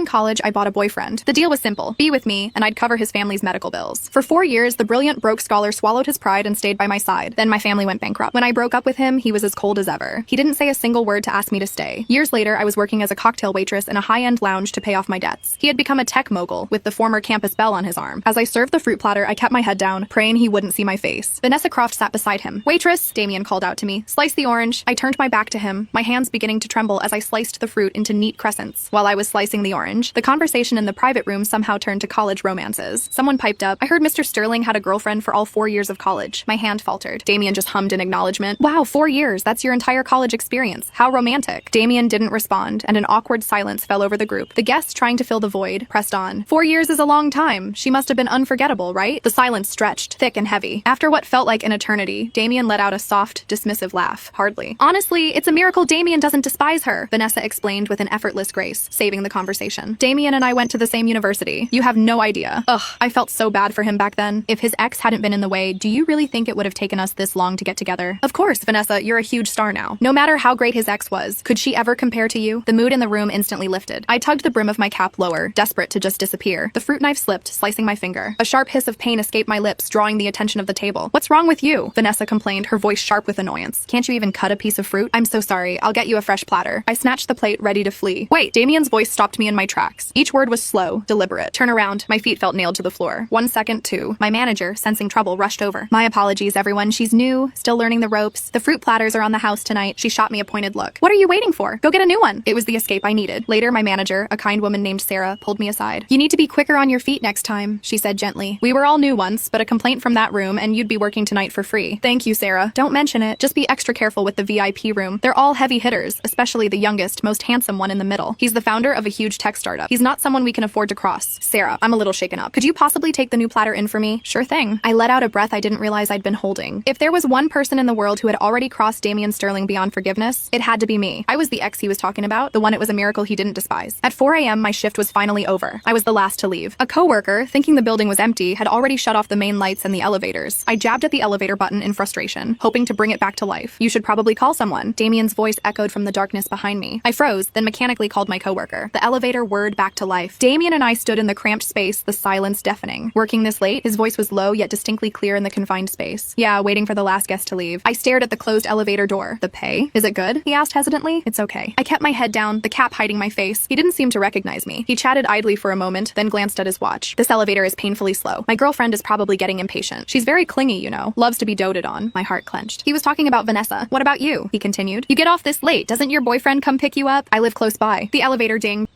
college, I bought a boyfriend. The deal was simple. Be with me, and I'd cover his family's medical bills. For 4 years, the brilliant broke scholar swallowed his pride and stayed by my side. Then my family went bankrupt. When I broke up with him, he was as cold as ever. He didn't say a single word to ask me to stay. Years later, I was working as a cocktail waitress in a high-end lounge to pay off my debts. He had become a tech mogul, with the former campus belle on his arm. As I served the fruit platter, I kept my head down, praying he wouldn't see my face. Vanessa Croft sat beside him. "Waitress," Damien called out to me. "Slice the orange." I turned my back to him, my hands beginning to tremble as I sliced the fruit into neat crescents. While I was slicing the orange, the conversation in the private room somehow turned to college romances. Someone piped up, "I heard Mr. Sterling had a girlfriend for all 4 years of college." My hand faltered. Damien just hummed in acknowledgement. "Wow, 4 years. That's your entire college experience. How romantic." Damien didn't respond, and an awkward silence fell over the group. The guests, trying to fill the void, pressed on. "4 years is a long time. She must have been unforgettable, right?" The silence stretched, thick and heavy. After what felt like an eternity, Damien let out a soft, dismissive laugh. "Hardly. Honestly, it's a miracle Damien doesn't despise her," Vanessa explained with an effortless grace, saving the conversation. "Damien and I went to the same university. You have no idea." Ugh, I felt so bad for him back then. If his ex hadn't been in the way, do you really think it would have taken us this long to get together? Of course, Vanessa, you're a huge star now. No matter how great his ex was, could she ever compare to you? The mood in the room instantly lifted. I tugged the brim of my cap lower, desperate to just disappear. The fruit knife slipped, slicing my finger. A sharp hiss of pain escaped my lips, drawing the attention of the table. "What's wrong with you?" Vanessa complained, her voice sharp with annoyance. "Can't you even cut a piece of fruit?" "I'm so sorry. I'll get you a fresh platter." I snatched the plate, ready to flee. "Wait!" Damien's voice stopped me in my tracks. Each word was slow, deliberate. "Turn around." My feet felt nailed to the floor. 1 second, 2. My manager, sensing trouble, rushed over. "My apologies, everyone. She's new, still learning the ropes. The fruit platters are on the house tonight." She shot me a pointed look. "What are you waiting for? Go get a new one." It was the escape I needed. Later, my manager, a kind woman named Sarah, pulled me aside. "You need to be quicker on your feet next time," she said gently. "We were all new once, but a complaint from that room and you'd be working tonight for free." "Thank you, Sarah. Don't mention it. Just be extra careful with the VIP room. They're all heavy hitters, especially the youngest, most handsome one in the middle. He's the founder of a huge tech startup. He's not someone we can afford to cross." "Sarah," I'm a little shaken up. "Could you possibly take the new platter in for me?" "Sure thing." I let out a breath I didn't realize I'd been holding. If there was one person in the world who had already crossed Damien Sterling beyond forgiveness, it had to be me. I was the ex he was talking about, the one it was a miracle he didn't despise. At 4 a.m., my shift was finally over. I was the last to leave. A coworker, thinking the building was empty, had already shut off the main lights and the elevators. I jabbed at the elevator button in frustration, hoping to bring it back to life. "You should probably call someone." Damien's voice echoed from the darkness behind me. I froze, then mechanically called my coworker. The elevator whirred back to life. Damien and I stood in the cramped space, the silence deafening. "Working this late?" His voice was low yet distinctly clear in the confined space. "Yeah, waiting for the last guest to leave." I stared at the closed elevator door. "The pay? Is it good?" he asked hesitantly. "It's okay." I kept my head down, the cap hiding my face. He didn't seem to recognize me. He chatted idly for a moment, then glanced at his watch. "This elevator is painfully slow. My girlfriend is probably getting impatient. She's very clingy, you know. Loves to be doted on." My heart clenched. He was talking about Vanessa. "What about you?" he continued. "You get off this late. Doesn't your boyfriend come pick you up?" "I live close by." The elevator dinged.